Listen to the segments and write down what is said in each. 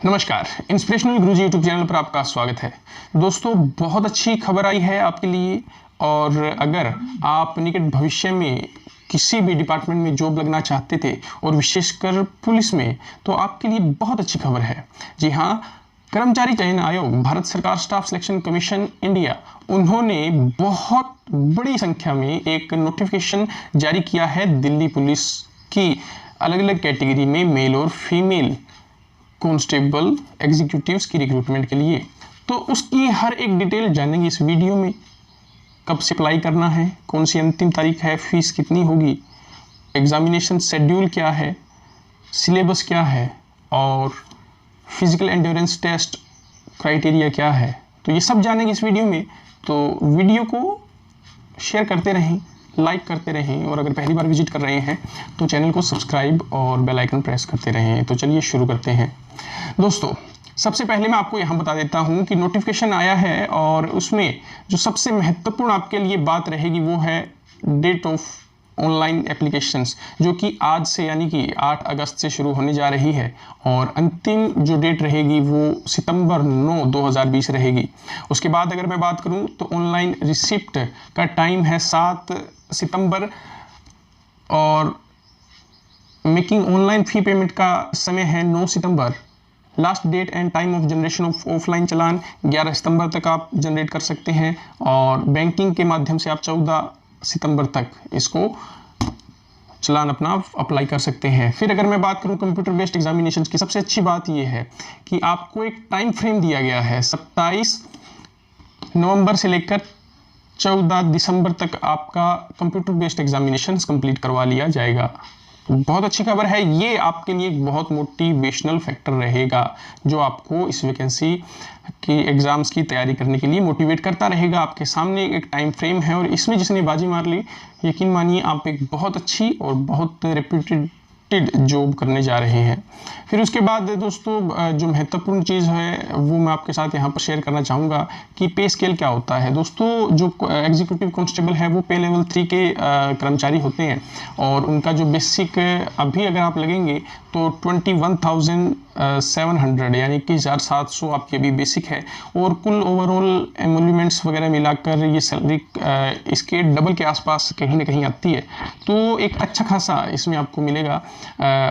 नमस्कार, इंस्पिरेशनल गुरुजी YouTube channel पर आपका स्वागत है। दोस्तों, बहुत अच्छी खबर आई है आपके लिए। और अगर आप निकट भविष्य में किसी भी डिपार्टमेंट में जॉब लगना चाहते थे और विशेषकर पुलिस में, तो आपके लिए बहुत अच्छी खबर है। जी हाँ, कर्मचारी चयन आयोग, भारत सरकार स्टाफ सिलेक्शन कमीशन इंडिया, उन्होंने बहुत बड़ी संख्या में एक नोटिफिकेशन जारी किया है दिल्ली पुलिस की अलग अलग कैटेगरी में मेल और फीमेल कांस्टेबल एग्जीक्यूटिव्स की रिक्रूटमेंट के लिए। तो उसकी हर एक डिटेल जानेंगे इस वीडियो में। कब से अप्लाई करना है, कौन सी अंतिम तारीख है, फीस कितनी होगी, एग्जामिनेशन शेड्यूल क्या है, सिलेबस क्या है और फिजिकल एंड्योरेंस टेस्ट क्राइटेरिया क्या है, तो ये सब जानेंगे इस वीडियो में। तो वीडियो को शेयर करते रहें, लाइक करते रहें और अगर पहली बार विजिट कर रहे हैं तो चैनल को सब्सक्राइब और बेल आइकन प्रेस करते रहें। तो चलिए शुरू करते हैं। दोस्तों, सबसे पहले मैं आपको यहाँ बता देता हूँ कि नोटिफिकेशन आया है और उसमें जो सबसे महत्वपूर्ण आपके लिए बात रहेगी वो है डेट ऑफ ऑनलाइन एप्लीकेशंस, जो कि आज से यानी कि 8 अगस्त से शुरू होने जा रही है और अंतिम जो डेट रहेगी वो सितंबर 9, 2020 रहेगी। उसके बाद अगर मैं बात करूं तो ऑनलाइन रिसिप्ट का टाइम है 7 सितंबर और मेकिंग ऑनलाइन फी पेमेंट का समय है 9 सितंबर। Last date and time of generation of offline challan 11 सितंबर तक आप जनरेट कर सकते हैं और बैंकिंग के माध्यम से आप 14 सितंबर तक इसको चलान अपना अप्लाई कर सकते हैं। फिर अगर मैं बात करूं कंप्यूटर बेस्ड एग्जामिनेशन की, सबसे अच्छी बात यह है कि आपको एक टाइम फ्रेम दिया गया है। 27 नवंबर से लेकर 14 दिसंबर तक आपका कंप्यूटर बेस्ड एग्जामिनेशन कंप्लीट करवा लिया जाएगा। बहुत अच्छी खबर है। ये आपके लिए एक बहुत मोटिवेशनल फैक्टर रहेगा जो आपको इस वैकेंसी की एग्ज़ाम्स की तैयारी करने के लिए मोटिवेट करता रहेगा। आपके सामने एक टाइम फ्रेम है और इसमें जिसने बाजी मार ली, यकीन मानिए आप एक बहुत अच्छी और बहुत रेप्यूटेड जॉब करने जा रहे हैं। फिर उसके बाद दोस्तों, जो महत्वपूर्ण चीज़ है वो मैं आपके साथ यहाँ पर शेयर करना चाहूँगा कि पे स्केल क्या होता है। दोस्तों, जो एग्जीक्यूटिव कांस्टेबल है वो पे लेवल 3 के कर्मचारी होते हैं और उनका जो बेसिक अभी अगर आप लगेंगे तो 21,700 यानी कि 1,700 आपकी अभी बेसिक है और कुल ओवरऑल एमोल्यूमेंट्स वगैरह मिलाकर ये सैलरी इसके डबल के आसपास कहीं ना कहीं आती है। तो एक अच्छा खासा इसमें आपको मिलेगा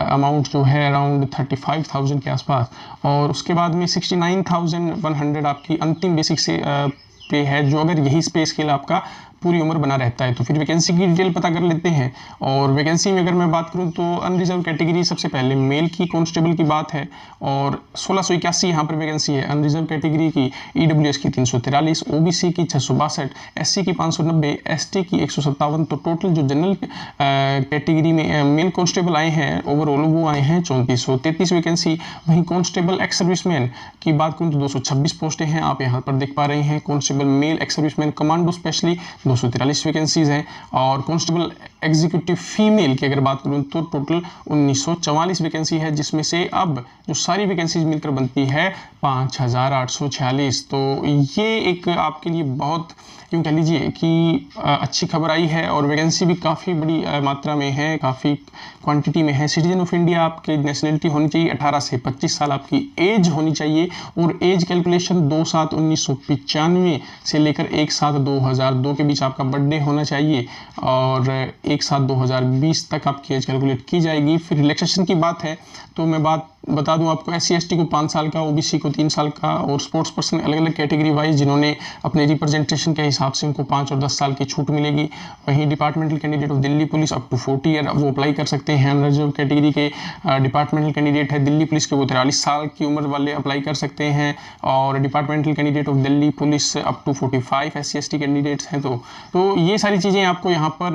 अमाउंट जो है अराउंड 35,000 के आसपास। और उसके बाद में 69,100 आपकी अंतिम बेसिक से पे है, जो अगर यही पे स्केल आपका पूरी उम्र बना रहता है। तो फिर वैकेंसी की डिटेल पता कर लेते हैं। और वैकेंसी में अगर मैं बात करूं तो अनरिजर्व कैटेगरी सबसे पहले मेल की कांस्टेबल की बात है और 1681 यहाँ पर वैकेंसी है। अनरिजर्व कैटेगरी की ईडब्ल्यूएस की 343, ओबीसी की 662, एससी की 590, एसटी की 157। तो टोटल जो जनरल कैटेगरी में मेल कांस्टेबल आए हैं ओवरऑल वो आए हैं 3433 वैकेंसी। वहीं कांस्टेबल एक्स सर्विसमैन की बात करूँ तो 226 पोस्टें हैं, आप यहाँ पर देख पा रहे हैं। Constable male ex serviceman commando specially 243 vacancies हैं और कांस्टेबल एग्जीक्यूटिव फीमेल की अगर बात करूं तो टोटल 1944 वैकेंसी है, जिसमें से अब जो सारी वैकेंसीज मिलकर बनती है 5,846। तो ये एक आपके लिए बहुत यूँ कह लीजिए कि अच्छी खबर आई है और वैकेंसी भी काफ़ी बड़ी मात्रा में है, काफ़ी क्वांटिटी में है। सिटीजन ऑफ इंडिया आपकी नेशनलिटी होनी चाहिए, 18 से 25 साल आपकी एज होनी चाहिए और एज कैलकुलेशन 2/7/1995 से लेकर 1/7/2002 के बीच आपका बर्थडे होना चाहिए और 1/7/2020 तक आपकी एज कैलकुलेट की जाएगी। फिर रिलैक्सेशन की बात है तो मैं बता दूं आपको, SC ST को 5 साल का, OBC को 3 साल का और स्पोर्ट्स पर्सन अलग अलग कैटेगरी वाइज जिन्होंने अपने रिप्रेजेंटेशन के हिसाब से उनको 5 और 10 साल की छूट मिलेगी। वहीं departmental candidate of Delhi police up to 40 year वो अप्लाई कर सकते हैं। अनरिजर्व कैटेगरी के डिपार्टमेंटल कैंडिडेट है दिल्ली पुलिस के, वो 43 साल की उम्र वाले अप्लाई कर सकते हैं और departmental candidate of Delhi police up to 45 SC ST candidates हैं। तो ये सारी चीज़ें आपको यहाँ पर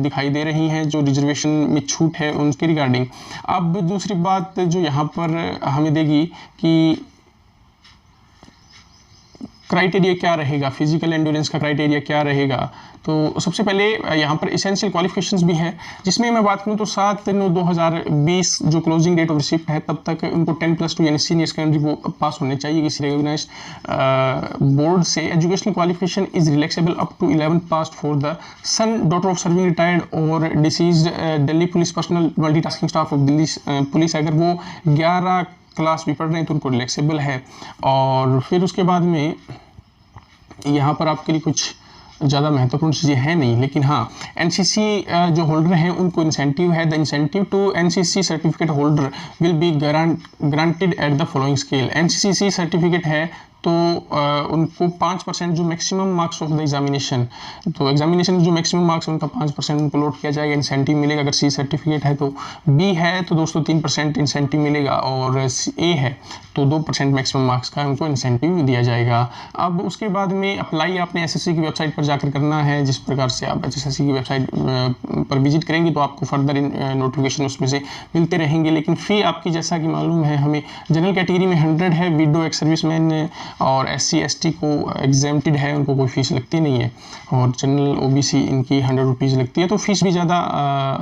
दिखाई दे रही हैं जो रिजर्वेशन में छूट है उनके रिगार्डिंग। अब दूसरी बात जो यहाँ पर हमें देगी कि क्राइटेरिया क्या रहेगा, फिजिकल एंड्योरेंस का क्राइटेरिया क्या रहेगा। तो सबसे पहले यहाँ पर इसेंशियल क्वालिफिकेशंस भी है, जिसमें मैं बात करूँ तो 7/9/2020 जो क्लोजिंग डेट ऑफ रिसिप्ट है तब तक उनको 10+2 यानी सीनियर सेकेंडरी वो पास होने चाहिए किसी रिकॉग्नाइज्ड बोर्ड से। Educational qualification is relaxable up to 11 pass for the son daughter of serving retired और deceased Delhi police personnel multitasking staff of Delhi police. अगर वो 11 क्लास भी पढ़ रहे हैं तो उनको रिलैक्सेबल है। और फिर उसके बाद में यहाँ पर आपके लिए कुछ ज़्यादा महत्वपूर्ण चीज़ें हैं नहीं, लेकिन हाँ एनसीसी जो होल्डर हैं उनको इंसेंटिव है। The incentive to NCC certificate holder will be granted at the following scale. NCC certificate है तो उनको 5% जो maximum marks of the examination, तो एग्जामिनेशन जो मैक्सिमम मार्क्स है उनका 5% उनको लोड किया जाएगा, इंसेंटिव मिलेगा। अगर सी सर्टिफिकेट है तो, बी है तो दोस्तों 3% इंसेंटिव मिलेगा, और ए है तो 2% मैक्सिमम मार्क्स का उनको इंसेंटिव दिया जाएगा। अब उसके बाद में अप्लाई आपने एसएससी की वेबसाइट पर जाकर करना है। जिस प्रकार से आप एसएससी की वेबसाइट पर विजिट करेंगे तो आपको फर्दर नोटिफिकेशन उसमें से मिलते रहेंगे। लेकिन फ़ी आपकी जैसा कि मालूम है हमें, जनरल कैटेगरी में 100 है, विडो एक्स सर्विसमैन और SC ST को एग्जेम्प्टेड है, उनको कोई फ़ीस लगती नहीं है, और जनरल OBC इनकी 100 रुपीज़ लगती है। तो फीस भी ज़्यादा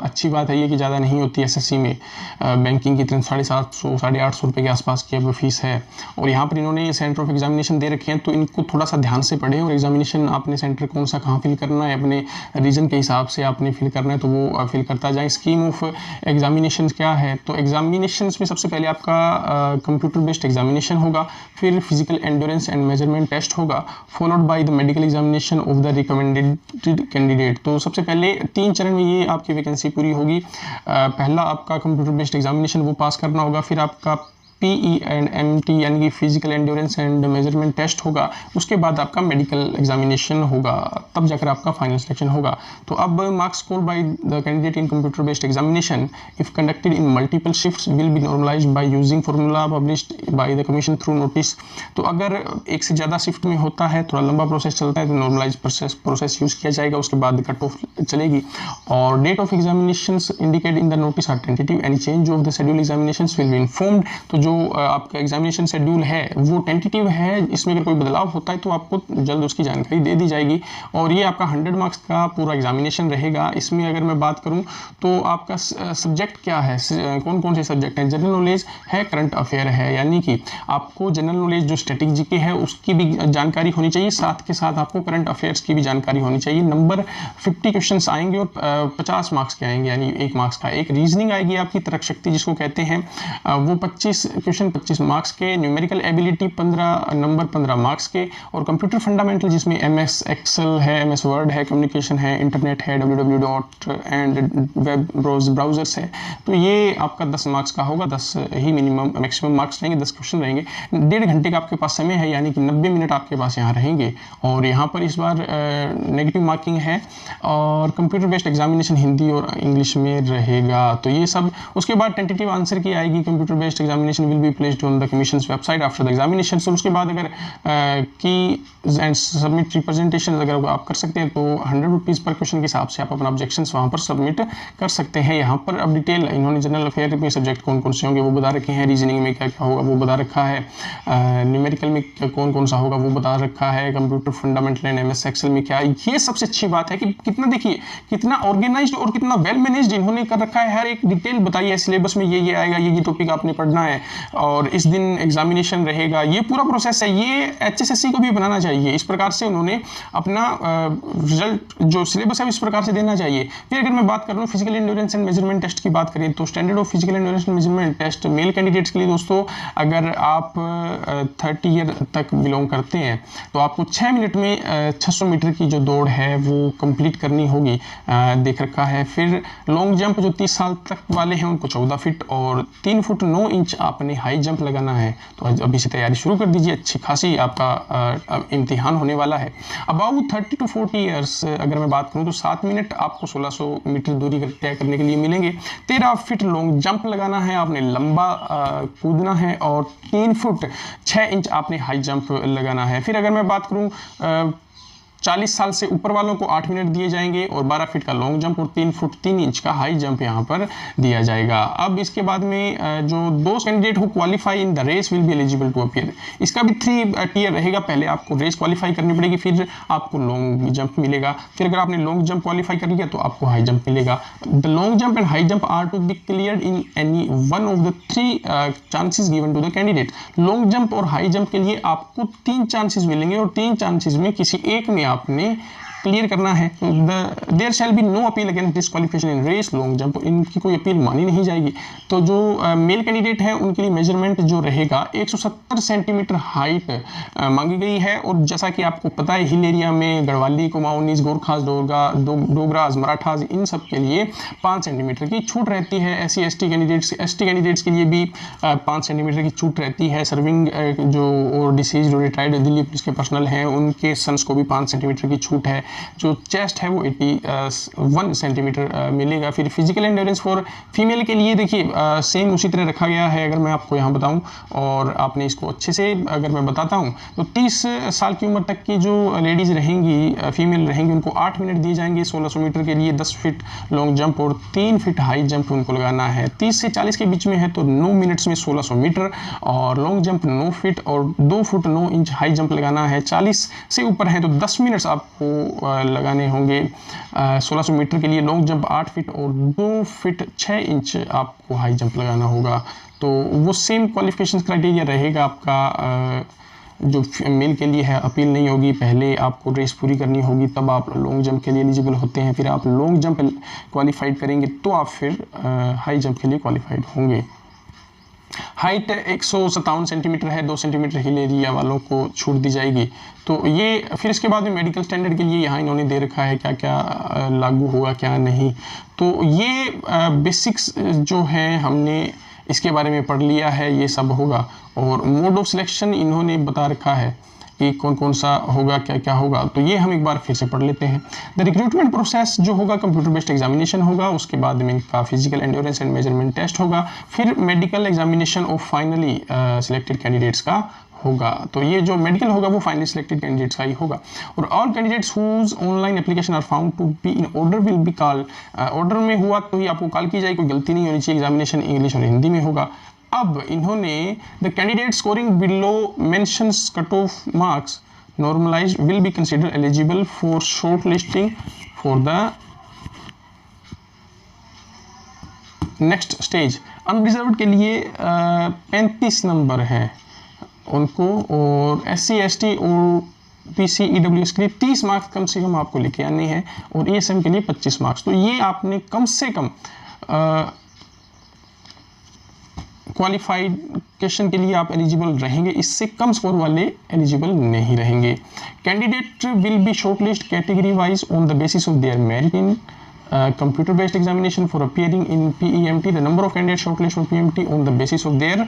अच्छी बात है ये कि ज़्यादा नहीं होती। SSC में बैंकिंग की तरह 750 850 रुपये के आसपास की अब फीस है। और यहाँ पर इन्होंने सेंटर ऑफ एग्जामिनेशन दे रखे हैं, तो इनको थोड़ा सा ध्यान से पढ़ें, और एग्जामिनेशन आपने सेंटर कौन सा कहाँ फिल करना है अपने रीजन के हिसाब से आपने फिल करना है तो वो फिल करता जाए। स्कीम ऑफ एग्जामिनेशन क्या है, तो एग्जामिनेशन में सबसे पहले आपका कंप्यूटर बेस्ड एग्जामिनेशन होगा, फिर physical endurance and measurement test होगा, followed by the medical examination of the recommended candidate. तो सबसे पहले 3 चरण में ये आपकी वैकेंसी पूरी होगी। पहला आपका कंप्यूटर बेस्ड एग्जामिनेशन वो पास करना होगा, फिर आपका PE एंड MT यानी कि physical endurance and measurement test होगा, उसके बाद आपका मेडिकल एग्जामिनेशन होगा, तब जाकर आपका फाइनल सिलेक्शन होगा। तो अब marks score by the candidate in computer based examination if conducted in multiple shifts will be normalised by using formula published by the commission through notice. तो अगर एक से ज़्यादा शिफ्ट में होता है, थोड़ा लंबा प्रोसेस चलता है, तो नॉर्मलाइज प्रोसेस यूज़ किया जाएगा, उसके बाद कट ऑफ चलेगी। और date of examination indicate in the notice are tentative, any change of the schedule examination will be informed. तो जो आपका एग्जामिनेशन शेड्यूल है वो टेंटेटिव है, इसमें अगर कोई बदलाव होता है तो आपको जल्द उसकी जानकारी दे दी जाएगी। और ये आपका 100 मार्क्स का पूरा एग्जामिनेशन रहेगा। इसमें अगर मैं बात करूं तो आपका सब्जेक्ट क्या है, कौन कौन से सब्जेक्ट हैं, जनरल नॉलेज है, करंट अफेयर है, यानी कि आपको जनरल नॉलेज जो स्टैटिक जीके है उसकी भी जानकारी होनी चाहिए, साथ के साथ आपको करंट अफेयर्स की भी जानकारी होनी चाहिए। नंबर 50 क्वेश्चन आएंगे और 50 मार्क्स के आएंगे, यानी 1 मार्क्स का। एक रीजनिंग आएगी आपकी, तर्क शक्ति जिसको कहते हैं, वो 25 क्वेश्चन 25 मार्क्स के। न्यूमेरिकल एबिलिटी 15 मार्क्स के। और कंप्यूटर फंडामेंटल जिसमें MS एक्सेल है, MS वर्ड है, कम्युनिकेशन है, इंटरनेट है, www. एंड वेब ब्राउजर्स है, तो ये आपका 10 मार्क्स का होगा। 10 ही मिनिमम मैक्सिमम मार्क्स रहेंगे, 10 क्वेश्चन रहेंगे। 1.5 घंटे का आपके पास समय है, यानी कि 90 मिनट आपके पास यहाँ रहेंगे। और यहाँ पर इस बार नेगेटिव मार्किंग है, और कंप्यूटर बेस्ड एग्जामिनेशन हिंदी और इंग्लिश में रहेगा। तो ये सब, उसके बाद टेंटेटिव आंसर की आएगी। Computer based examination will be placed on the commission website after the examination. तो उसके बाद अगर की एंड सबमिट रिप्रेजेंटेशन अगर आप कर सकते हैं तो 100 रुपीज़ पर क्वेश्चन के हिसाब से आप अपना ऑब्जेक्शंस वहाँ पर सबमिट कर सकते हैं। यहाँ पर अब डिटेल इन्होंने जनरल अफेयर में सब्जेक्ट कौन कौन से होंगे वो बता रखे हैं, रीजनिंग में क्या क्या होगा वो बता रखा है, न्यूमेरिकल में कौन कौन सा होगा वो बता रखा है, computer fundamental and MS Excel में क्या। ये सबसे अच्छी बात है कि कितना, देखिए कितना ऑर्गेनाइज्ड और कितना वेल मैनेज्ड इन्होंने कर रखा है। हर एक डिटेल बताई है, सिलेबस में ये आएगा, ये टॉपिक आपने पढ़ना है, और इस दिन एग्जामिनेशन रहेगा, ये पूरा प्रोसेस है। ये HSSC को भी बनाना चाहिए, इस प्रकार से उन्होंने अपना रिजल्ट जो सिलेबस है इस प्रकार से देना चाहिए। फिर अगर मैं बात कर रहा हूँ physical endurance and measurement test की बात करें तो standard of physical endurance and measurement test male candidates के लिए दोस्तों, अगर आप 30 ईयर तक बिलोंग करते हैं तो आपको 6 मिनट में 600 मीटर की जो दौड़ है वो कंप्लीट करनी होगी, देख रखा है। फिर लॉन्ग जंप जो 30 साल तक वाले हैं उनको 14 फीट और 3 फुट 9 इंच आपने हाई जंप लगाना है। तो अभी से तैयारी शुरू कर दीजिए, अच्छी खासी आपका इम्तिहान होने वाला है। अबाउट 30 to 40 ईयर्स अगर मैं बात करूं तो 7 मिनट आपको 1600 मीटर दूरी तय करने के लिए मिलेंगे। 13 फीट लॉन्ग जंप लगाना है आपने, लंबा कूदना है, और 3 फुट 6 इंच आपने हाई जंप लगाना है। फिर अगर मैं बात करूं 40 साल से ऊपर वालों को 8 मिनट दिए जाएंगे, और 12 फीट का लॉन्ग जंप और 3 फुट 3 इंच का हाई जंप यहाँ पर दिया जाएगा। अब इसके बाद में जो दोस्त candidate who qualify in the race will be eligible to appear, इसका भी 3 टियर रहेगा। पहले आपको रेस क्वालिफाई करनी पड़ेगी, फिर आपको लॉन्ग जंप मिलेगा, फिर अगर आपने लॉन्ग जंप क्वालिफाई कर लिया तो आपको हाई जंप मिलेगा। The long jump and high jump are to be cleared in any one of the 3 chances given to the candidate. Long jump और हाई जंप के लिए आपको 3 चांसेस मिलेंगे, और 3 चांसेस में किसी एक में आपने क्लियर करना है। There shall be no appeal against disqualification in race long jump, इनकी कोई अपील मानी नहीं जाएगी। तो जो मेल कैंडिडेट है उनके लिए मेजरमेंट जो रहेगा 170 सेंटीमीटर हाइट मांगी गई है। और जैसा कि आपको पता है हिल एरिया में गढ़वाली, कुमाऊनीज, गोरखास, डोगराज, मराठाज, इन सब के लिए 5 सेंटीमीटर की छूट रहती है। SC/ST कैंडिडेट्स के लिए भी 5 सेंटीमीटर की छूट रहती है। सर्विंग जो और डिसीज रिटायर्ड दिल्ली पुलिस के पर्सनल हैं उनके सन्स को भी 5 सेंटीमीटर की छूट है। जो चेस्ट है वो 81 सेंटीमीटर मिलेगा। फिर फिजिकल एंड्योरेंस फॉर फीमेल के लिए देखिए सेम उसी तरह रखा गया है। अगर मैं आपको यहाँ बताऊँ और आपने इसको अच्छे से अगर मैं बताता हूँ तो 30 साल की उम्र तक की जो लेडीज़ रहेंगी, फीमेल रहेंगी, उनको 8 मिनट दिए जाएंगे 1600 मीटर के लिए। 10 फीट लॉन्ग जंप और 3 फीट हाई जंप उनको लगाना है। 30 से 40 के बीच में है तो 9 मिनट्स में 1600 मीटर और लॉन्ग जंप 9 फीट और 2 फुट 9 इंच हाई जंप लगाना है। 40 से ऊपर है तो 10 मिनट्स आपको लगाने होंगे 1600 मीटर के लिए। लॉन्ग जंप 8 फीट और 2 फीट 6 इंच आपको हाई जंप लगाना होगा। तो वो सेम क्वालिफिकेशन क्राइटेरिया रहेगा आपका। जो मेल के लिए है अपील नहीं होगी, पहले आपको रेस पूरी करनी होगी तब आप लॉन्ग जंप के लिए एलिजिबल होते हैं। फिर आप लॉन्ग जंप क्वालिफाइड करेंगे तो आप फिर हाई जंप के लिए क्वालिफाइड होंगे। हाइट 157 सेंटीमीटर है, 2 सेंटीमीटर हिल एरिया वालों को छूट दी जाएगी। तो ये फिर इसके बाद में मेडिकल स्टैंडर्ड के लिए यहाँ इन्होंने दे रखा है क्या क्या लागू होगा क्या नहीं। तो ये बेसिक्स जो है हमने इसके बारे में पढ़ लिया है, ये सब होगा। और मोड ऑफ सिलेक्शन इन्होंने बता रखा है कि कौन कौन सा होगा क्या क्या होगा। तो ये हम एक बार फिर से पढ़ लेते हैं। द रिक्रूटमेंट प्रोसेस जो होगा कंप्यूटर बेस्ड एग्जामिनेशन होगा, उसके बाद में इनका physical endurance and measurement test होगा, फिर medical examination of finally selected candidates का होगा। तो ये जो मेडिकल होगा वो फाइनली सिलेक्टेड कैंडिडेट्स का ही होगा। और all candidates whose online application are found to be in order will be call, order में हुआ तो ही आपको कॉल की जाएगी, कोई गलती नहीं होनी चाहिए। एग्जामिनेशन इंग्लिश और हिंदी में होगा। अब इन्होंने the candidate scoring below mentions cut off marks normalized will be considered eligible for shortlisting for the next stage। Unreserved के लिए 35 नंबर है उनको, और SC/ST और PC EWS के लिए 30 मार्क्स कम से कम आपको लेके आने हैं, और ESM के लिए 25 मार्क्स। तो ये आपने कम से कम क्वालिफिकेशन के लिए आप एलिजिबल रहेंगे, इससे कम स्कोर वाले एलिजिबल नहीं रहेंगे। Candidate will be shortlist category wise on the basis of their merit in computer based examination for appearing in PEMT. The number of candidates shortlisted for PEMT on the basis of their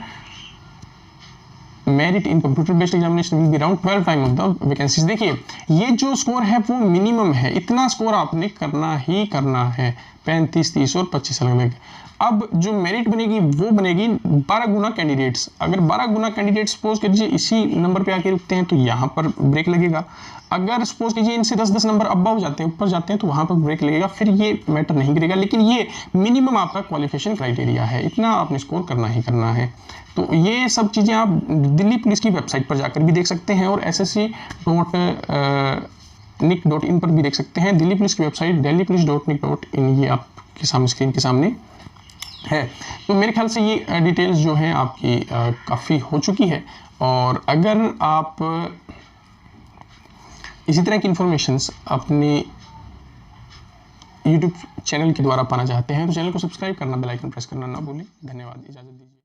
merit in computer based examination will be around 12 time of the vacancies. देखिए ये जो score है वो minimum है, इतना score आपने करना ही करना है, 35, 30 और 25 अलग अलग। अब जो मेरिट बनेगी वो बनेगी 12 गुना कैंडिडेट्स। अगर 12 गुना कैंडिडेट सपोज कीजिए इसी नंबर पे आके रुकते हैं तो यहाँ पर ब्रेक लगेगा। अगर सपोज कीजिए इनसे 10-10 नंबर अबव जाते हैं, ऊपर जाते हैं, तो वहाँ पर ब्रेक लगेगा, फिर ये मैटर नहीं करेगा। लेकिन ये मिनिमम आपका क्वालिफिकेशन क्राइटेरिया है, इतना आपने स्कोर करना ही करना है। तो ये सब चीज़ें आप दिल्ली पुलिस की वेबसाइट पर जाकर भी देख सकते हैं और ssc.nic.in पर भी देख सकते हैं। दिल्ली पुलिस की वेबसाइट delhipolice.nic.in ये आपके सामने स्क्रीन के सामने है। तो मेरे ख्याल से ये डिटेल्स जो हैं आपकी काफ़ी हो चुकी है। और अगर आप इसी तरह की इन्फॉर्मेशंस अपने YouTube चैनल के द्वारा पाना चाहते हैं तो चैनल को सब्सक्राइब करना, बेल आइकन प्रेस करना ना भूलें। धन्यवाद, इजाज़त दीजिए।